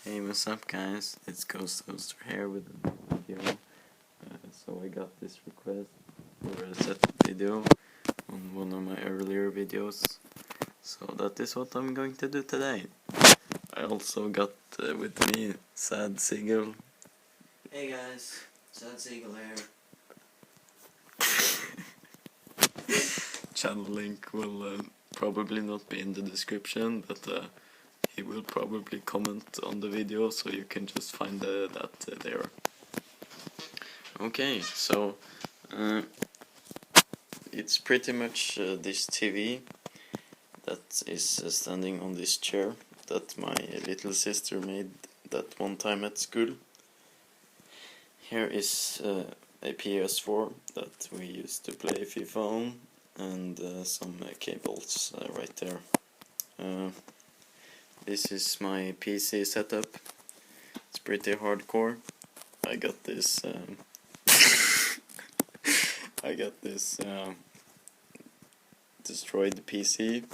Hey, what's up guys? It's Ghost Toaster here with a video. So I got this request for a setup video on one of my earlier videos. So that is what I'm going to do today. I also got with me Sad Seagull. Hey guys, Sad Seagull here. Channel link will probably not be in the description, but he will probably comment on the video, so you can just find that there. Okay, so it's pretty much this TV that is standing on this chair that my little sister made that one time at school. Here is a PS4 that we used to play FIFA on, and some cables right there. This is my PC setup. It's pretty hardcore. I got this destroyed PC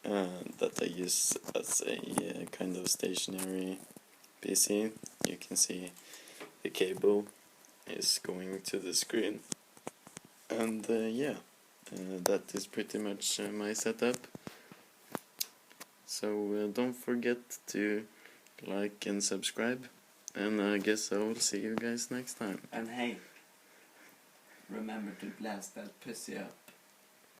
that I use as a kind of stationary PC. You can see the cable is going to the screen, and that is pretty much my setup. So don't forget to like and subscribe, and I guess I will see you guys next time. And hey, remember to blast that pussy up.